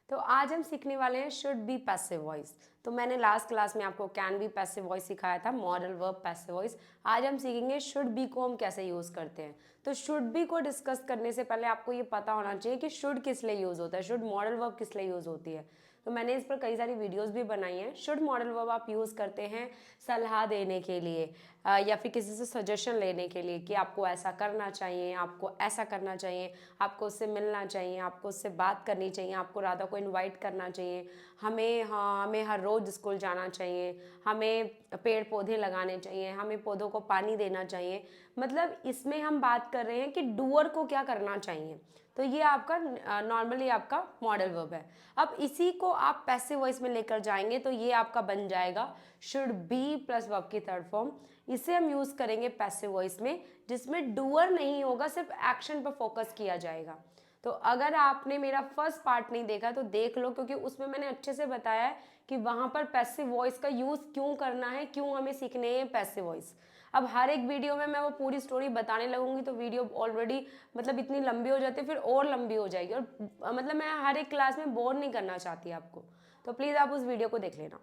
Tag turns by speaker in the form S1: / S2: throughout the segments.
S1: तो आज हम सीखने वाले हैं शुड बी पैसिव वॉइस। तो मैंने लास्ट क्लास में आपको कैन बी पैसिव वॉइस सिखाया था, मॉडल वर्ब पैसिव वॉइस। आज हम सीखेंगे शुड बी को हम कैसे यूज़ करते हैं। तो शुड बी को डिस्कस करने से पहले आपको ये पता होना चाहिए कि शुड किस लिए यूज़ होता है, शुड मॉडल वर्ब किस लिए यूज़ होती है। तो मैंने इस पर कई सारी वीडियोस भी बनाई हैं। शुड मॉडल वर्ब आप यूज़ करते हैं सलाह देने के लिए या फिर किसी से सजेशन लेने के लिए कि आपको ऐसा करना चाहिए, आपको ऐसा करना चाहिए, आपको उससे मिलना चाहिए, आपको उससे बात करनी चाहिए, आपको राधा को इनवाइट करना चाहिए, हमें हर रोज़ स्कूल जाना चाहिए, हमें पेड़ पौधे लगाने चाहिए, हमें पौधों को पानी देना चाहिए। मतलब इसमें हम बात कर रहे हैं कि डूअर को क्या करना चाहिए। तो ये आपका नॉर्मली आपका मॉडल वर्ब है। अब इसी को आप पैसिव वॉइस में लेकर जाएंगे तो ये आपका बन जाएगा शुड बी प्लस वर्ब की थर्ड फॉर्म। इसे हम यूज़ करेंगे पैसिव वॉइस में, जिसमें डूअर नहीं होगा, सिर्फ एक्शन पर फोकस किया जाएगा। तो अगर आपने मेरा फर्स्ट पार्ट नहीं देखा तो देख लो, क्योंकि उसमें मैंने अच्छे से बताया है कि वहाँ पर पैसिव वॉइस का यूज़ क्यों करना है, क्यों हमें सीखने हैं पैसिव वॉइस। अब हर एक वीडियो में मैं वो पूरी स्टोरी बताने लगूंगी तो वीडियो ऑलरेडी मतलब इतनी लंबी हो जाती है, फिर और लंबी हो जाएगी, और मतलब मैं हर एक क्लास में बोर नहीं करना चाहती आपको। तो प्लीज़ आप उस वीडियो को देख लेना।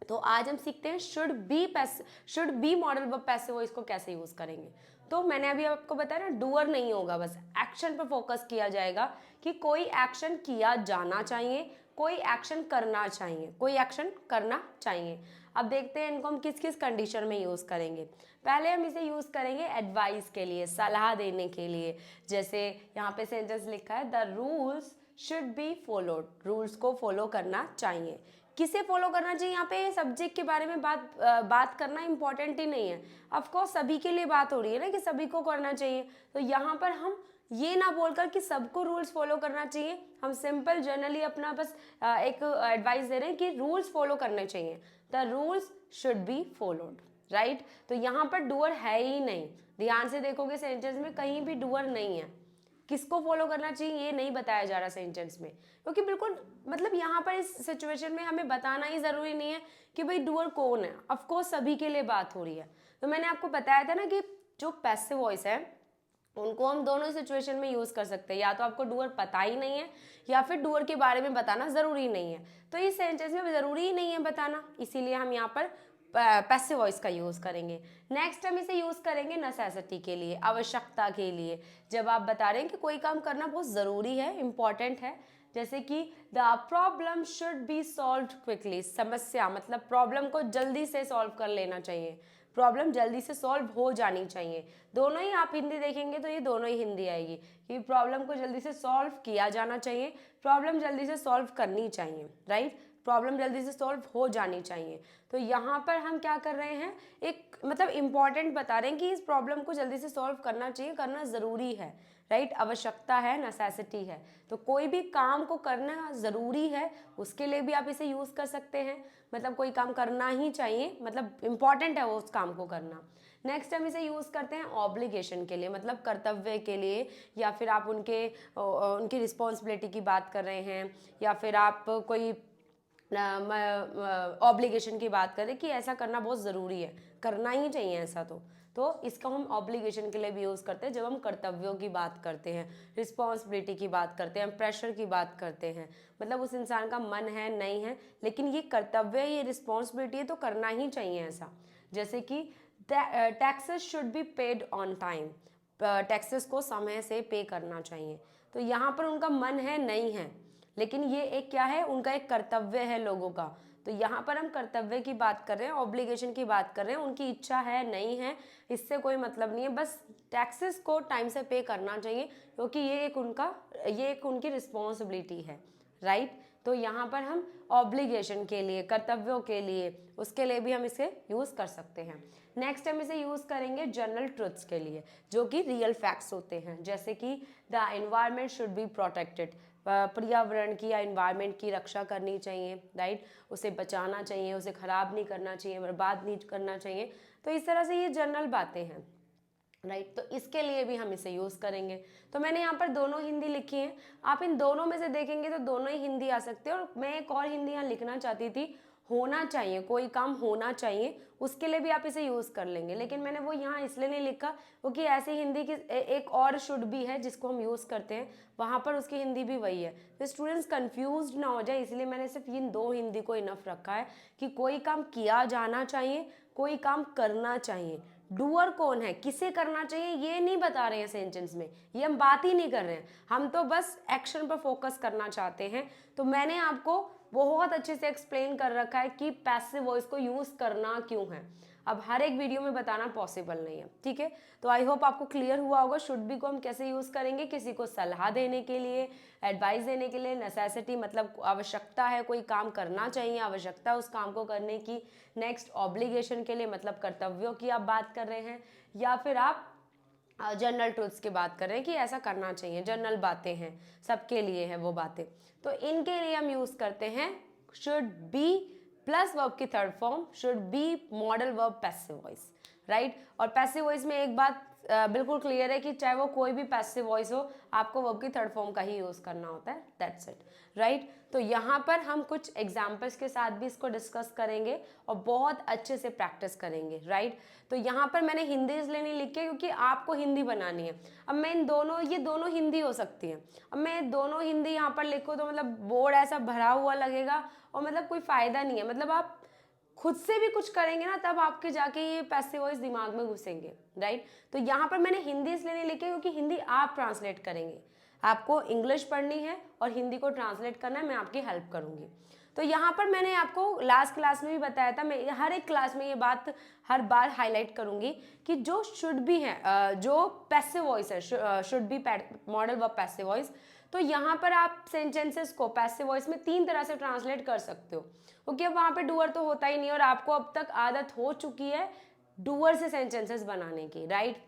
S1: तो आज हम सीखते हैं should be modal verb passive voice को कैसे यूज करेंगे। तो मैंने अभी आपको बताया ना, डूअर नहीं होगा, बस एक्शन पर फोकस किया जाएगा कि कोई एक्शन किया जाना चाहिए, कोई एक्शन करना चाहिए, कोई एक्शन करना चाहिए। अब देखते हैं इनको हम किस किस कंडीशन में यूज करेंगे। पहले हम इसे यूज करेंगे एडवाइस के लिए, सलाह देने के लिए। जैसे यहाँ पे सेंटेंस लिखा है the rules should be followed, rules को फॉलो करना चाहिए। किसे फॉलो करना चाहिए, यहाँ पे सब्जेक्ट के बारे में बात करना इंपॉर्टेंट ही नहीं है। ऑफकोर्स सभी के लिए बात हो रही है ना कि सभी को करना चाहिए। तो यहाँ पर हम ये ना बोलकर कि सबको रूल्स फॉलो करना चाहिए, हम सिंपल जनरली अपना बस एक एडवाइस दे रहे हैं कि रूल्स फॉलो करने चाहिए। The rules should be followed, right. तो यहाँ पर डूअर है ही नहीं, ध्यान से देखोगे सेंटेंस में कहीं भी डूअर नहीं है। किसको फॉलो करना चाहिए ये नहीं बताया जा रहा सेंटेंस में, क्योंकि बिल्कुल मतलब यहाँ पर इस सिचुएशन में हमें बताना ही जरूरी नहीं है कि भाई डूअर कौन है। ऑफकोर्स सभी के लिए बात हो रही है। तो मैंने आपको बताया था ना कि जो पैसिव वॉइस है उनको हम दोनों सिचुएशन में यूज कर सकते हैं। या तो आपको डूअर पता ही नहीं है या फिर डूअर के बारे में बताना जरूरी नहीं है। तो इस सेंटेंस में जरूरी ही नहीं है बताना, इसीलिए हम यहाँ पर पैसिव वॉइस का यूज करेंगे। नेक्स्ट हम इसे यूज करेंगे नेसेसिटी के लिए, आवश्यकता के लिए। जब आप बता रहे हैं कि कोई काम करना बहुत ज़रूरी है, इंपॉर्टेंट है, जैसे कि the problem should be solve quickly, समस्या मतलब प्रॉब्लम को जल्दी से सॉल्व कर लेना चाहिए, प्रॉब्लम जल्दी से सॉल्व हो जानी चाहिए। दोनों ही आप हिंदी देखेंगे तो ये दोनों ही हिंदी आएगी कि प्रॉब्लम को जल्दी से सॉल्व किया जाना चाहिए, प्रॉब्लम जल्दी से सॉल्व करनी चाहिए, राइट। प्रॉब्लम जल्दी से सॉल्व हो जानी चाहिए। तो यहाँ पर हम क्या कर रहे हैं, एक मतलब इंपॉर्टेंट बता रहे हैं कि इस प्रॉब्लम को जल्दी से सॉल्व करना चाहिए, करना ज़रूरी है, राइट। आवश्यकता है, नेसेसिटी है। तो कोई भी काम को करना ज़रूरी है उसके लिए भी आप इसे यूज़ कर सकते हैं। मतलब कोई काम करना ही चाहिए, मतलब इंपॉर्टेंट है वो उस काम को करना। नेक्स्ट हम इसे यूज़ करते हैं ऑब्लिगेशन के लिए, मतलब कर्तव्य के लिए, या फिर आप उनकी रिस्पॉन्सिबिलिटी की बात कर रहे हैं, या फिर आप कोई ऑब्लिगेशन की बात करें कि ऐसा करना बहुत ज़रूरी है, करना ही चाहिए ऐसा। तो इसका हम ऑब्लिगेशन के लिए भी यूज़ करते हैं जब हम कर्तव्यों की बात करते हैं, रिस्पॉन्सिबिलिटी की बात करते हैं, प्रेशर की बात करते हैं। मतलब उस इंसान का मन है नहीं है लेकिन ये कर्तव्य है, ये रिस्पॉन्सिबिलिटी है तो करना ही चाहिए ऐसा। जैसे कि taxes should be paid on time, taxes को समय से पे करना चाहिए। तो यहाँ पर उनका मन है नहीं है, लेकिन ये एक क्या है, उनका एक कर्तव्य है लोगों का। तो यहाँ पर हम कर्तव्य की बात कर रहे हैं, ऑब्लिगेशन की बात कर रहे हैं। उनकी इच्छा है नहीं है इससे कोई मतलब नहीं है, बस टैक्सेस को टाइम से पे करना चाहिए, क्योंकि ये एक उनकी रिस्पॉन्सिबिलिटी है, राइट। तो यहाँ पर हम ऑब्लिगेशन के लिए, कर्तव्यों के लिए, उसके लिए भी हम इसे यूज़ कर सकते हैं। नेक्स्ट हम इसे यूज़ करेंगे जनरल ट्रुथ्स के लिए, जो कि रियल फैक्ट्स होते हैं। जैसे कि the environment should be protected, पर्यावरण की या इन्वायरमेंट की रक्षा करनी चाहिए, राइट। उसे बचाना चाहिए, उसे ख़राब नहीं करना चाहिए, बर्बाद नहीं करना चाहिए। तो इस तरह से ये जनरल बातें हैं, राइट। तो इसके लिए भी हम इसे यूज़ करेंगे। तो मैंने यहाँ पर दोनों हिंदी लिखी हैं, आप इन दोनों में से देखेंगे तो दोनों ही हिंदी आ सकते हैं। और मैं एक और हिंदी यहाँ लिखना चाहती थी, होना चाहिए, कोई काम होना चाहिए, उसके लिए भी आप इसे यूज़ कर लेंगे। लेकिन मैंने वो यहाँ इसलिए नहीं लिखा क्योंकि ऐसी हिंदी की एक और शुड भी है जिसको हम यूज़ करते हैं, वहाँ पर उसकी हिंदी भी वही है। तो स्टूडेंट्स कंफ्यूज ना हो जाए, इसलिए मैंने सिर्फ इन दो हिंदी को इनफ रखा है कि कोई काम किया जाना चाहिए, कोई काम करना चाहिए। डूअर कौन है, किसे करना चाहिए, ये नहीं बता रहे हैं सेंटेंस में, ये हम बात ही नहीं कर रहे हैं, हम तो बस एक्शन पर फोकस करना चाहते हैं। तो मैंने आपको बहुत अच्छे से एक्सप्लेन कर रखा है कि पैसिव वॉइस को यूज़ करना क्यों है। अब हर एक वीडियो में बताना पॉसिबल नहीं है, ठीक है। तो आई होप आपको क्लियर हुआ होगा शुड बी को हम कैसे यूज़ करेंगे, किसी को सलाह देने के लिए, एडवाइस देने के लिए, नेसेसिटी मतलब आवश्यकता है, कोई काम करना चाहिए, आवश्यकता उस काम को करने की, नेक्स्ट ऑब्लिगेशन के लिए मतलब कर्तव्यों की आप बात कर रहे हैं, या फिर आप जनरल ट्रूथ्स की बात कर रहे हैं कि ऐसा करना चाहिए, जनरल बातें हैं, सबके लिए है वो बातें। तो इनके लिए हम यूज़ करते हैं शुड बी प्लस वर्ब की third form should be modal verb passive voice, right. और पैसिव वॉइस में एक बात बिल्कुल क्लियर है कि चाहे वो कोई भी पैसिव वॉइस हो, आपको वर्ब की थर्ड फॉर्म का ही यूज़ करना होता है, दैट्स इट, राइट। तो यहाँ पर हम कुछ एग्जाम्पल्स के साथ भी इसको डिस्कस करेंगे और बहुत अच्छे से प्रैक्टिस करेंगे, राइट। तो यहाँ पर मैंने हिंदी इसलिए नहीं लिखी क्योंकि आपको हिंदी बनानी है। अब मैं ये दोनों हिंदी हो सकती है, अब मैं दोनों हिंदी यहाँ पर लिखूँ तो मतलब बोर्ड ऐसा भरा हुआ लगेगा और मतलब कोई फ़ायदा नहीं है। मतलब आप खुद से भी कुछ करेंगे ना तब आपके जाके ये पैसिव वॉइस दिमाग में घुसेंगे, राइट। तो यहाँ पर मैंने हिंदी इसलिए नहीं लिखी क्योंकि हिंदी आप ट्रांसलेट करेंगे, आपको इंग्लिश पढ़नी है और हिंदी को ट्रांसलेट करना है, मैं आपकी हेल्प करूँगी। तो यहाँ पर मैंने आपको लास्ट क्लास में भी बताया था, मैं हर एक क्लास में ये बात हर बार हाईलाइट करूँगी कि जो शुड बी है, जो पैसिव वॉइस है, should be modal verb passive voice, तो यहाँ पर आप सेंटेंसेस को पैसिव वॉइस में 3 तरह से ट्रांसलेट कर सकते हो, क्योंकि अब वहाँ पे डूअर तो होता ही नहीं और आपको अब तक आदत हो चुकी है डूअर से सेंटेंसेस बनाने की, राइट।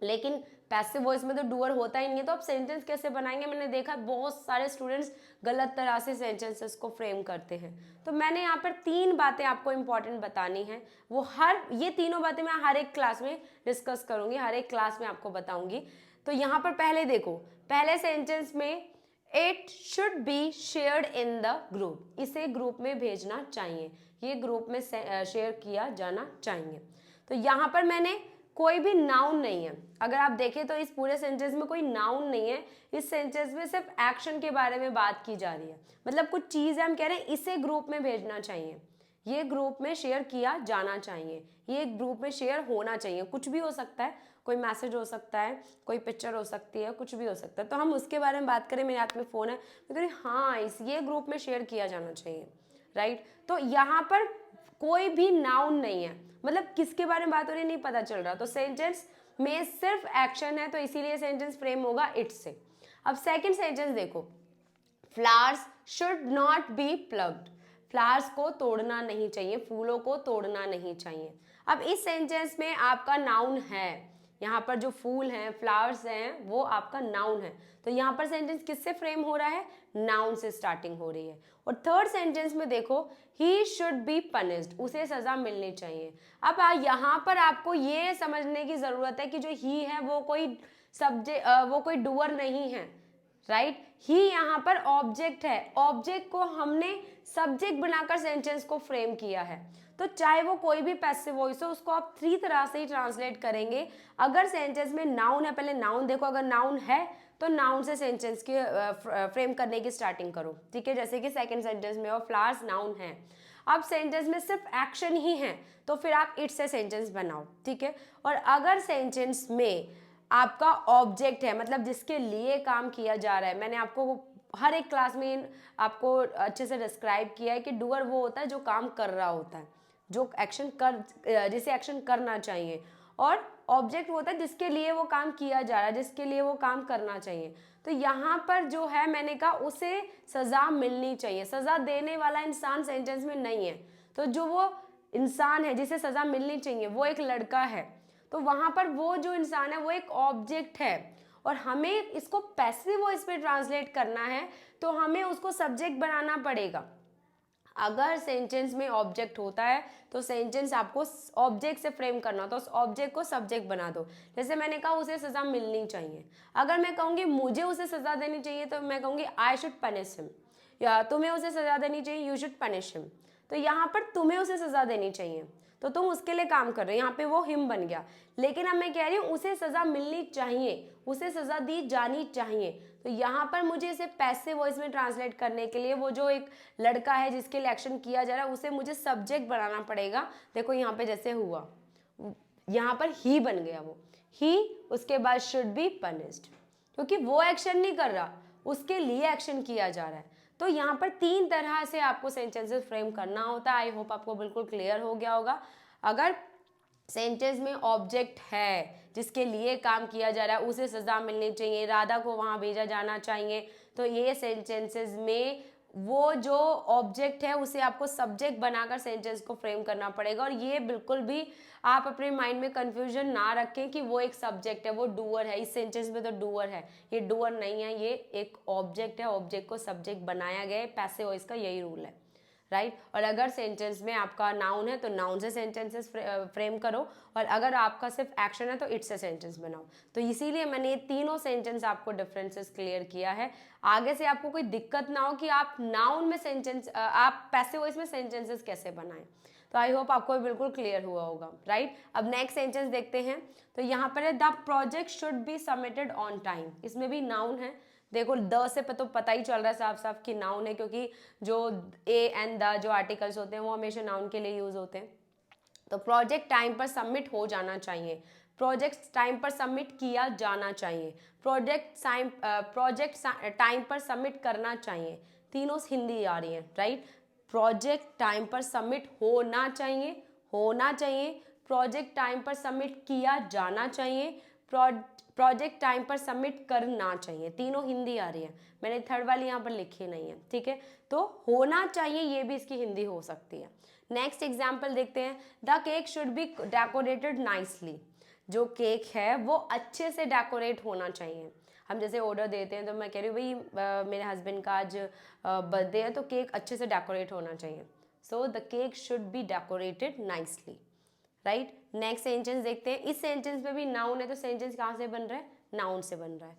S1: लेकिन पैसिव वॉइस में तो डूअर होता ही नहीं है, तो आप सेंटेंस कैसे बनाएंगे। मैंने देखा बहुत सारे स्टूडेंट्स गलत तरह से सेंटेंसेस को फ्रेम करते हैं। तो मैंने यहाँ पर 3 बातें आपको इंपॉर्टेंट बतानी है, वो ये तीनों बातें मैं हर एक क्लास में डिस्कस करूंगी, हर एक क्लास में आपको बताऊंगी। तो यहाँ पर पहले देखो, पहले सेंटेंस में it should be shared in the group, इसे ग्रुप में भेजना चाहिए, ये ग्रुप में शेयर किया जाना चाहिए। तो यहाँ पर मैंने कोई भी नाउन नहीं है, अगर आप देखें तो इस पूरे सेंटेंस में कोई नाउन नहीं है, इस सेंटेंस में सिर्फ एक्शन के बारे में बात की जा रही है। मतलब कुछ चीज़ है, हम कह रहे हैं इसे ग्रुप में भेजना चाहिए, ये ग्रुप में शेयर किया जाना चाहिए, ये ग्रुप में शेयर होना चाहिए, कुछ भी हो सकता है, कोई मैसेज हो सकता है, कोई पिक्चर हो सकती है, कुछ भी हो सकता है। तो हम उसके बारे में बात करें, मेरे हाथ में फ़ोन है, मैं कह रही हाँ ये ग्रुप में शेयर किया जाना चाहिए, राइट। तो यहाँ पर कोई भी नाउन नहीं है, मतलब किसके बारे में बात हो रही है नहीं पता चल रहा। तो सेंटेंस में सिर्फ एक्शन है, तो इसीलिए सेंटेंस फ्रेम होगा इट से। अब सेकंड सेंटेंस देखो, flowers should not be plucked, flowers को तोड़ना नहीं चाहिए, फूलों को तोड़ना नहीं चाहिए। अब इस सेंटेंस में आपका नाउन है, यहाँ पर जो फूल हैं, फ्लावर्स हैं, वो आपका नाउन है। तो यहाँ पर सेंटेंस किससे फ्रेम हो रहा है, नाउन से स्टार्टिंग हो रही है। और थर्ड सेंटेंस में देखो, ही शुड बी पनिश्ड, उसे सजा मिलनी चाहिए। अब यहाँ पर आपको ये समझने की जरूरत है कि जो ही है वो कोई वो कोई डूअर नहीं है, राइट। ही यहाँ पर ऑब्जेक्ट है, ऑब्जेक्ट को हमने सब्जेक्ट बनाकर सेंटेंस को फ्रेम किया है। तो चाहे वो कोई भी पैसिव वॉइस हो, उसको आप 3 तरह से ही ट्रांसलेट करेंगे। अगर सेंटेंस में नाउन है, पहले नाउन देखो, अगर नाउन है तो नाउन से सेंटेंस की फ्रेम करने की स्टार्टिंग करो, ठीक है। जैसे कि सेकंड सेंटेंस में और फ्लावर्स नाउन है, अब सेंटेंस में सिर्फ एक्शन ही है तो फिर आप इट से सेंटेंस बनाओ, ठीक है। और अगर सेंटेंस में आपका ऑब्जेक्ट है, मतलब जिसके लिए काम किया जा रहा है, मैंने आपको हर एक क्लास में आपको अच्छे से डिस्क्राइब किया है कि डूअर वो होता है जो काम कर रहा होता है, जो जिसे एक्शन करना चाहिए, और ऑब्जेक्ट होता है जिसके लिए वो काम किया जा रहा है, जिसके लिए वो काम करना चाहिए। तो यहाँ पर जो है, मैंने कहा उसे सजा मिलनी चाहिए, सजा देने वाला इंसान सेंटेंस में नहीं है। तो जो वो इंसान है जिसे सजा मिलनी चाहिए वो एक लड़का है, तो वहां पर वो जो इंसान है वो एक ऑब्जेक्ट है, और हमें इसको पैसिव वॉइस पे ट्रांसलेट करना है तो हमें उसको सब्जेक्ट बनाना पड़ेगा। अगर सेंटेंस में ऑब्जेक्ट होता है तो सेंटेंस आपको ऑब्जेक्ट से फ्रेम करना, तो उस ऑब्जेक्ट को सब्जेक्ट बना दो। जैसे मैंने कहा उसे सजा मिलनी चाहिए, अगर मैं कहूँगी मुझे उसे सजा देनी चाहिए तो मैं कहूँगी आई शुड पनिश हिम, या तुम्हें उसे सजा देनी चाहिए, यू शुड पनिश हिम। तो यहाँ पर तुम्हें उसे सजा देनी चाहिए, तो तुम उसके लिए काम कर रहे हो, यहाँ पे वो हिम बन गया। लेकिन अब मैं कह रही हूँ उसे सजा मिलनी चाहिए, उसे सजा दी जानी चाहिए। तो यहाँ पर मुझे इसे पैसिव वॉइस में ट्रांसलेट करने के लिए वो जो एक लड़का है जिसके लिए एक्शन किया जा रहा है उसे मुझे सब्जेक्ट बनाना पड़ेगा। देखो यहाँ पे जैसे हुआ, यहाँ पर ही बन गया वो ही, उसके बाद शुड बी पनिश्ड, क्योंकि वो एक्शन नहीं कर रहा, उसके लिए एक्शन किया जा रहा है। तो यहाँ पर 3 तरह से आपको सेंटेंसेस फ्रेम करना होता है। आई होप आपको बिल्कुल क्लियर हो गया होगा। अगर सेंटेंस में ऑब्जेक्ट है जिसके लिए काम किया जा रहा है, उसे सजा मिलनी चाहिए, राधा को वहाँ भेजा जाना चाहिए, तो ये सेंटेंसेस में वो जो ऑब्जेक्ट है उसे आपको सब्जेक्ट बनाकर सेंटेंस को फ्रेम करना पड़ेगा। और ये बिल्कुल भी आप अपने माइंड में कंफ्यूजन ना रखें कि वो एक सब्जेक्ट है, वो डूअर है। इस सेंटेंस में तो डूअर है, ये डूअर नहीं है, ये एक ऑब्जेक्ट है। ऑब्जेक्ट को सब्जेक्ट बनाया गया है, पैसिव वॉइस का यही रूल है, राइट। और अगर सेंटेंस में आपका नाउन है तो नाउन से सेंटेंसेस फ्रेम करो, और अगर आपका सिर्फ एक्शन है तो इट से सेंटेंस बनाओ। तो इसीलिए मैंने ये तीनों सेंटेंस आपको डिफरेंसेस क्लियर किया है। आगे से आपको कोई दिक्कत ना हो कि आप नाउन में सेंटेंस, आप पैसिव वॉइस में सेंटेंसेस कैसे बनाएं। तो आई होप आपको बिल्कुल क्लियर हुआ होगा, राइट। अब नेक्स्ट सेंटेंस देखते हैं। तो यहाँ पर है the project should be submitted on time. इसमें भी नाउन है। देखो द से तो पता ही चल रहा है साफ साफ कि नाउन है, क्योंकि जो ए एंड द जो आर्टिकल्स होते हैं वो हमेशा नाउन के लिए यूज होते हैं। तो प्रोजेक्ट टाइम पर सबमिट हो जाना चाहिए, प्रोजेक्ट टाइम पर सबमिट किया जाना चाहिए, प्रोजेक्ट टाइम पर सबमिट करना चाहिए। तीनों हिंदी आ रही है, राइट। प्रोजेक्ट टाइम पर सबमिट होना चाहिए, होना चाहिए, प्रोजेक्ट टाइम पर सबमिट किया जाना चाहिए, प्रोजेक्ट टाइम पर सबमिट करना चाहिए। तीनों हिंदी आ रही है, मैंने थर्ड वाली यहाँ पर लिखी नहीं है, ठीक है। तो होना चाहिए ये भी इसकी हिंदी हो सकती है। नेक्स्ट एग्जाम्पल देखते हैं। The cake should be decorated nicely. जो केक है वो अच्छे से डेकोरेट होना चाहिए। हम जैसे ऑर्डर देते हैं तो मैं कह रही हूँ भाई मेरे हस्बैंड का आज बर्थडे है तो केक अच्छे से डेकोरेट होना चाहिए। So the cake should be decorated nicely, right. Next sentence देखते हैं। इस सेंटेंस में भी नाउन है, तो सेंटेंस कहाँ से बन रहा है, नाउन से बन रहा है।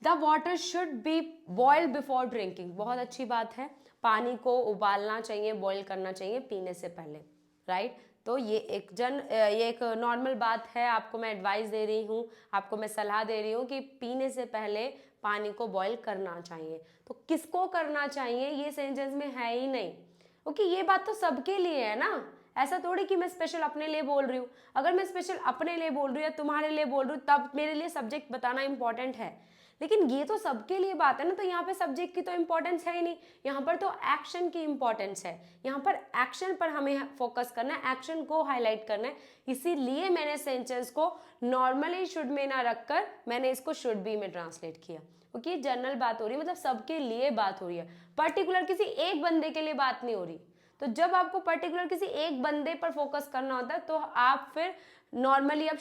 S1: The water should be boil before drinking. बहुत अच्छी बात है, पानी को उबालना चाहिए, बॉयल करना चाहिए पीने से पहले, राइट। तो ये एक नॉर्मल बात है, आपको मैं एडवाइस दे रही हूँ, आपको मैं सलाह दे रही हूँ कि पीने से पहले पानी को बॉयल करना चाहिए। तो किसको करना चाहिए ये सेंटेंस में है ही नहीं, क्योंकि ये बात तो सबके लिए है ना। ऐसा थोड़ी कि मैं स्पेशल अपने लिए बोल रही हूँ। अगर मैं स्पेशल अपने लिए बोल रही हूँ या तुम्हारे लिए बोल रही हूँ तब मेरे लिए सब्जेक्ट बताना इंपॉर्टेंट है, लेकिन ये तो सबके लिए बात है ना, तो यहाँ पे सब्जेक्ट की तो इंपॉर्टेंस है ही नहीं, यहाँ पर तो एक्शन की इंपॉर्टेंस है। यहाँ पर एक्शन पर हमें फोकस करना है, एक्शन को हाईलाइट करना है। इसीलिए मैंने सेंटेंस को नॉर्मली शुड में ना रखकर मैंने इसको शुड बी में ट्रांसलेट किया, क्योंकि जनरल बात हो रही है, मतलब सबके लिए बात हो रही है, पर्टिकुलर किसी एक बंदे के लिए बात नहीं हो रही। तो जब आपको पर्टिकुलर किसी एक बंदे पर फोकस करना होता है तो आप फिर नॉर्मली आप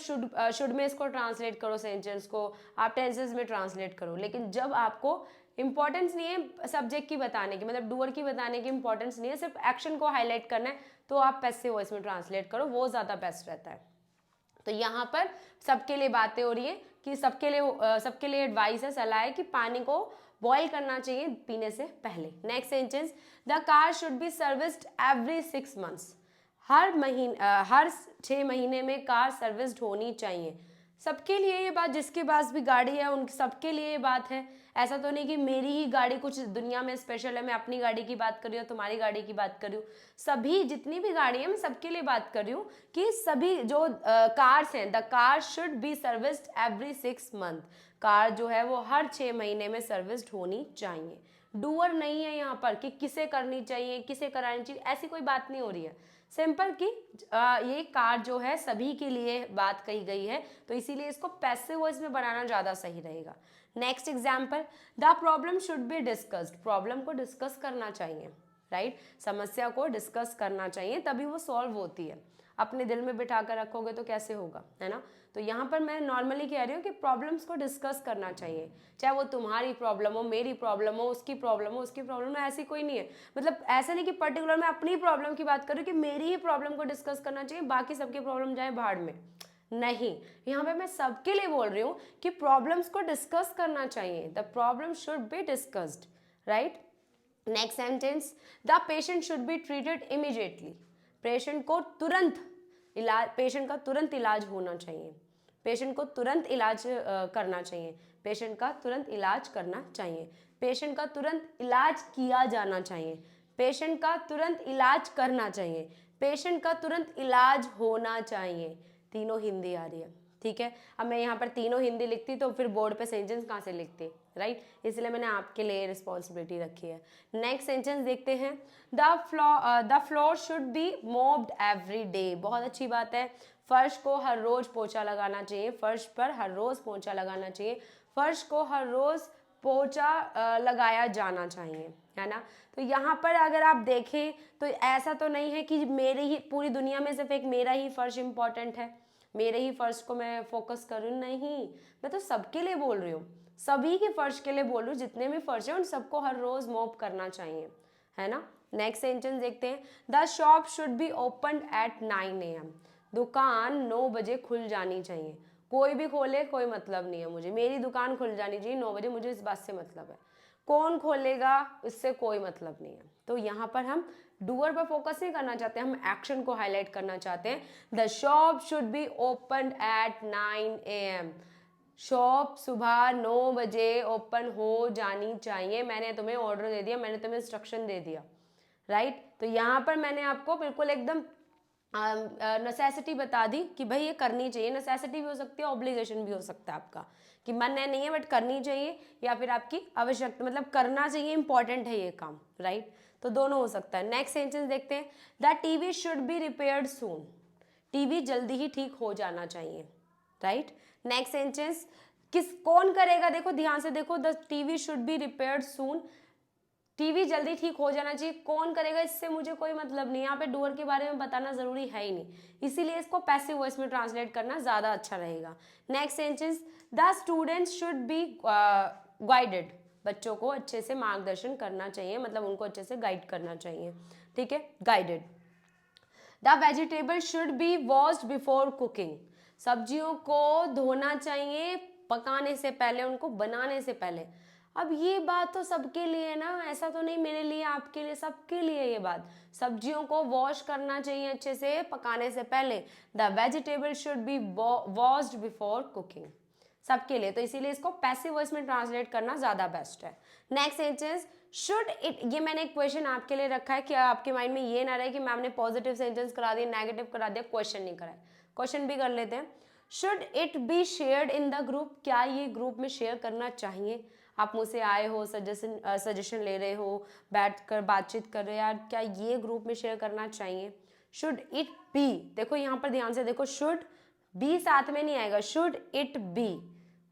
S1: शुड में इसको ट्रांसलेट करो, सेंटेंस को आप टेंसेस में ट्रांसलेट करो। लेकिन जब आपको इंपॉर्टेंस नहीं है सब्जेक्ट की बताने की, मतलब डूअर की बताने की इंपॉर्टेंस नहीं है, सिर्फ एक्शन को हाईलाइट करना है, तो आप पैसिव वॉइस में ट्रांसलेट करो, वो ज़्यादा बेस्ट रहता है। तो यहाँ पर सबके लिए बातें हो रही है कि सबके लिए एडवाइस है, सलाह है कि पानी को बॉयल करना चाहिए पीने से पहले। Next sentence, the car should be serviced every 6 months। हर 6 महीने में कार सर्विस्ड होनी चाहिए। सबके लिए ये बात, जिसके पास भी गाड़ी है उन सबके लिए ये बात है। ऐसा तो नहीं कि मेरी ही गाड़ी कुछ दुनिया में स्पेशल है, मैं अपनी गाड़ी की बात कर रही हूँ, तुम्हारी गाड़ी की बात कर रही हूँ। सभी जितनी भी गाड़ी है मैं सबके लिए बात कर रही हूँ कि सभी जो कार्स हैं, the car should be serviced every 6 month। Car जो है वो हर 6 महीने में सर्विस्ड होनी चाहिए। डूअर नहीं है यहाँ पर कि किसे करनी चाहिए, किसे करानी चाहिए, ऐसी कोई बात नहीं हो रही है। सिंपल कि ये कार जो है सभी के लिए बात कही गई है, तो इसीलिए इसको पैसिव वॉइस में बनाना ज़्यादा सही रहेगा। Next example, the problem should be discussed. Problem को डिस्कस करना चाहिए, राइट। समस्या को डिस्कस करना चाहिए तभी वो सॉल्व होती है। अपने दिल में बिठा कर रखोगे तो कैसे होगा, है ना। तो यहाँ पर मैं नॉर्मली कह रही हूँ कि प्रॉब्लम्स को डिस्कस करना चाहिए, चाहे वो तुम्हारी प्रॉब्लम हो, मेरी प्रॉब्लम हो, उसकी प्रॉब्लम हो, उसकी प्रॉब्लम हो, ऐसी कोई नहीं है। मतलब ऐसा नहीं कि पर्टिकुलर मैं अपनी प्रॉब्लम की बात करूँ कि मेरी ही प्रॉब्लम को डिस्कस करना चाहिए, बाकी सबकी प्रॉब्लम जाए भाड़ में, नहीं। यहाँ पे मैं सबके लिए बोल रही हूँ कि प्रॉब्लम्स को डिस्कस करना चाहिए, the problem should be discussed, right. Next sentence, the patient should be treated immediately, patient को तुरंत इलाज, पेशेंट का तुरंत इलाज होना चाहिए, पेशेंट को तुरंत इलाज करना चाहिए, पेशेंट का तुरंत इलाज करना चाहिए, पेशेंट का तुरंत इलाज किया जाना चाहिए, पेशेंट का तुरंत इलाज करना चाहिए, पेशेंट का तुरंत इलाज होना चाहिए। तीनों हिंदी आ रही है, ठीक है। अब मैं यहाँ पर तीनों हिंदी लिखती तो फिर बोर्ड पे सेंटेंस कहाँ से लिखती, राइट, इसलिए मैंने आपके लिए रिस्पॉन्सिबिलिटी रखी है। नेक्स्ट सेंटेंस देखते हैं, the floor should be mopped every day, बहुत अच्छी बात है, फर्श को हर रोज पोछा लगाना चाहिए, फर्श पर हर रोज पोछा लगाना चाहिए, फर्श को हर रोज पोछा लगाया जाना चाहिए, है ना। तो यहाँ पर अगर आप देखें तो ऐसा तो नहीं है कि मेरे ही पूरी दुनिया में सिर्फ एक मेरा ही फर्श इम्पॉर्टेंट है, मेरे ही फर्श को मैं फोकस करूँ, नहीं, मैं तो सबके लिए बोल रही हूँ, सभी के फर्श के लिए बोल रही हूँ, जितने भी फर्श हैं उन सबको हर रोज मॉप करना चाहिए, है ना। नेक्स्ट सेंटेंस देखते हैं, the shop should be open at 9 AM, दुकान 9 बजे खुल जानी चाहिए, कोई भी खोले कोई मतलब नहीं है मुझे, मेरी दुकान खुल जानी चाहिए 9 बजे, मुझे इस बात से मतलब है, कौन खोलेगा इससे कोई मतलब नहीं है। तो यहाँ पर हम डूअर पर फोकस नहीं करना चाहते, हम एक्शन को हाईलाइट करना चाहते हैं। The shop should be open at 9 AM, shop सुबह 9 बजे ओपन हो जानी चाहिए, मैंने तुम्हें ऑर्डर दे दिया, मैंने तुम्हें इंस्ट्रक्शन दे दिया, राइट। तो यहाँ पर मैंने आपको बिल्कुल एकदम नेसेसिटी बता दी कि भाई ये करनी चाहिए, नेसेसिटी भी हो सकती है, ऑब्लिगेशन भी हो सकता है आपका, कि मन नहीं है बट करनी चाहिए, या फिर आपकी आवश्यकता, मतलब करना चाहिए, इंपॉर्टेंट है ये काम, राइट। तो दोनों हो सकता है। नेक्स्ट सेंटेंस देखते हैं, the TV should be repaired soon, TV जल्दी ही ठीक हो जाना चाहिए, राइट। नेक्स्ट सेंटेंस, कौन करेगा, देखो ध्यान से देखो, the TV should be repaired soon, TV जल्दी ठीक हो जाना चाहिए, कौन करेगा इससे मुझे कोई मतलब नहीं, यहाँ पे डूअर के बारे में बताना जरूरी है ही नहीं, इसीलिए इसको पैसिव वॉइस में ट्रांसलेट करना ज्यादा अच्छा रहेगा। Next sentence, the students should be guided, बच्चों को अच्छे से मार्गदर्शन करना चाहिए, मतलब उनको अच्छे से गाइड करना चाहिए, ठीक है, guided. The vegetable should be washed before cooking, सब्जियों को धोना चाहिए पकाने से पहले, उनको बनाने से पहले। अब ये बात तो सबके लिए ना, ऐसा तो नहीं मेरे लिए आपके लिए, सबके लिए ये बात, सब्जियों को वॉश करना चाहिए अच्छे से पकाने से पहले, the vegetable should be washed before cooking, सबके लिए। तो इसीलिए इसको पैसिव वॉइस में ट्रांसलेट करना ज्यादा बेस्ट है। नेक्स्ट सेंटेंस, शुड इट, ये मैंने एक क्वेश्चन आपके लिए रखा है कि आपके माइंड में ये ना रहे कि मैम ने पॉजिटिव सेंटेंस करा दिया, नेगेटिव करा दिया, क्वेश्चन नहीं कराया, क्वेश्चन भी कर लेते हैं। Should it be shared in the group, क्या ये ग्रुप में शेयर करना चाहिए, आप मुझसे आए हो, सजेशन ले रहे हो, बैठ कर बातचीत कर रहे हो, यार क्या ये ग्रुप में शेयर करना चाहिए। शुड इट बी, देखो यहाँ पर ध्यान से देखो, शुड बी साथ में नहीं आएगा, शुड इट बी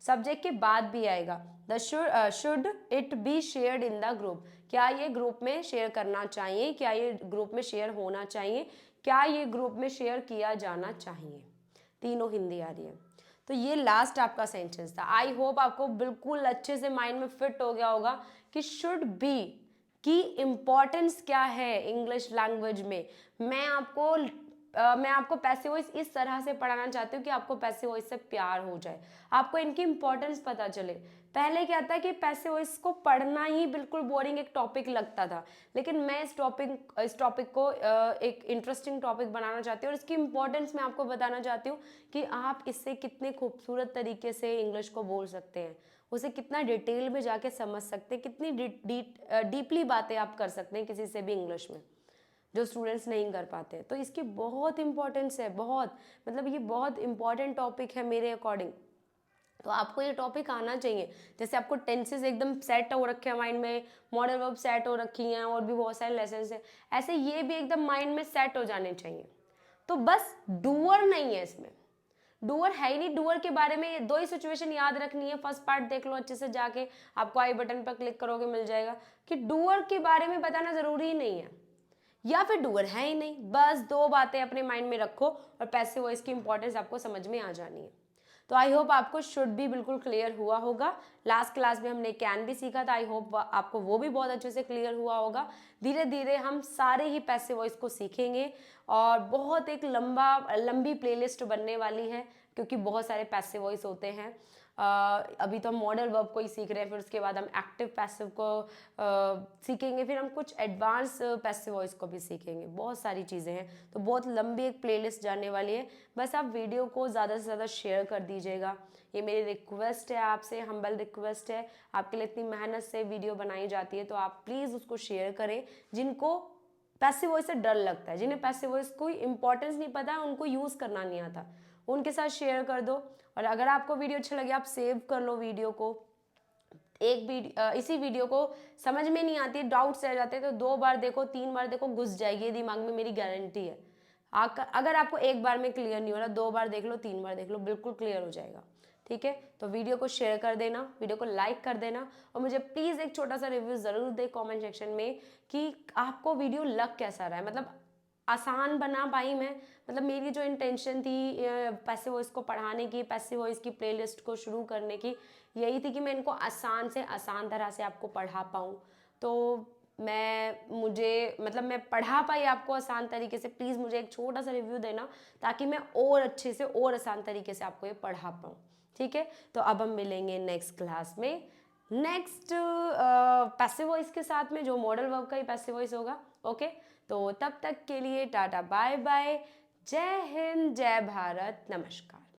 S1: सब्जेक्ट के बाद भी आएगा, the should it be shared in the group, क्या ये ग्रुप में शेयर करना चाहिए, क्या ये ग्रुप में शेयर होना चाहिए, क्या ये ग्रुप में शेयर किया जाना चाहिए। तीनों हिंदी आ रही है। तो ये लास्ट आपका सेंटेंस था। आई होप आपको बिल्कुल अच्छे से माइंड में फिट हो गया होगा कि शुड बी की इम्पोर्टेंस क्या है इंग्लिश लैंग्वेज में। मैं आपको पैसिव वॉइस इस तरह से पढ़ाना चाहती हूँ कि आपको पैसिव वॉइस से प्यार हो जाए, आपको इनकी इंपॉर्टेंस पता चले। पहले क्या था कि पैसिव वॉइस को पढ़ना ही बिल्कुल बोरिंग एक टॉपिक लगता था, लेकिन मैं इस टॉपिक को एक इंटरेस्टिंग टॉपिक बनाना चाहती हूँ और इसकी इंपॉर्टेंस मैं आपको बताना चाहती हूँ कि आप इससे कितने खूबसूरत तरीके से इंग्लिश को बोल सकते हैं, उसे कितना डिटेल में जाके समझ सकते हैं, कितनी डीपली बातें आप कर सकते हैं किसी से भी इंग्लिश में, जो स्टूडेंट्स नहीं कर पाते। तो इसकी बहुत इंपॉर्टेंस है, बहुत, मतलब ये बहुत इंपॉर्टेंट टॉपिक है मेरे अकॉर्डिंग। तो आपको ये टॉपिक आना चाहिए। जैसे आपको टेंसेस एकदम सेट हो रखे हैं माइंड में, मॉडल वर्ब सेट हो रखी हैं, और भी बहुत सारे लेसन हैं, ऐसे ये भी एकदम माइंड में सेट हो जाने चाहिए। तो बस डूअर नहीं है इसमें, डूअर है ही नहीं। डूअर के बारे में ये 2 ही सिचुएशन याद रखनी है। फर्स्ट पार्ट देख लो अच्छे से जाके, आपको आई बटन पर क्लिक करोगे मिल जाएगा कि डूअर के बारे में बताना जरूरी ही नहीं है, या फिर डूअर है ही नहीं। बस 2 बातें अपने माइंड में रखो और पैसिव वॉइस की इंपॉर्टेंस आपको समझ में आ जानी है। तो आई होप आपको शुड भी बिल्कुल क्लियर हुआ होगा। लास्ट क्लास में हमने कैन भी सीखा था, आई होप आपको वो भी बहुत अच्छे से क्लियर हुआ होगा। धीरे धीरे हम सारे ही पैसिव वॉइस को सीखेंगे और बहुत एक लंबी प्लेलिस्ट बनने वाली है, क्योंकि बहुत सारे पैसिव वॉइस होते हैं। अभी तो हम मॉडल वर्ब को ही सीख रहे हैं, फिर उसके बाद हम एक्टिव पैसिव को सीखेंगे, फिर हम कुछ एडवांस पैसिव वॉइस को भी सीखेंगे। बहुत सारी चीज़ें हैं, तो बहुत लंबी एक प्लेलिस्ट जाने वाली है। बस आप वीडियो को ज़्यादा से ज़्यादा शेयर कर दीजिएगा, ये मेरी रिक्वेस्ट है आपसे, हम्बल रिक्वेस्ट है। आपके लिए इतनी मेहनत से वीडियो बनाई जाती है, तो आप प्लीज़ उसको शेयर करें। जिनको पैसिव वॉइस से डर लगता है, जिन्हें पैसिव वॉइस कोई इंपॉर्टेंस नहीं पता है, उनको यूज़ करना नहीं आता, उनके साथ शेयर कर दो। और अगर आपको वीडियो अच्छा लगे, आप सेव कर लो वीडियो को। इसी वीडियो को समझ में नहीं आती, डाउट्स रह जाते हैं, तो 2 बार देखो, 3 बार देखो, घुस जाएगी दिमाग में, मेरी गारंटी है। अगर आपको एक बार में क्लियर नहीं हो रहा, 2 बार देख लो, 3 बार देख लो, बिल्कुल क्लियर हो जाएगा। ठीक है, तो वीडियो को शेयर कर देना, वीडियो को लाइक कर देना, और मुझे प्लीज़ एक छोटा सा रिव्यू ज़रूर दे कमेंट सेक्शन में कि आपको वीडियो लग कैसा रहा है। मतलब आसान बना पाई मैं, मतलब मेरी जो इंटेंशन थी पैसिव वॉइस को पढ़ाने की, पैसिव वॉइस की प्लेलिस्ट को शुरू करने की, यही थी कि मैं इनको आसान से आसान तरह से आपको पढ़ा पाऊँ। तो मैं पढ़ा पाई आपको आसान तरीके से। प्लीज़ मुझे एक छोटा सा रिव्यू देना, ताकि मैं और अच्छे से और आसान तरीके से आपको ये पढ़ा पाऊँ। ठीक है, तो अब हम मिलेंगे नेक्स्ट क्लास में, नेक्स्ट पैसिव वॉइस के साथ में, जो मॉडल वर्ब का ही पैसिव वॉइस होगा। ओके, तो तब तक के लिए टाटा बाय बाय, जय हिंद, जय भारत, नमस्कार।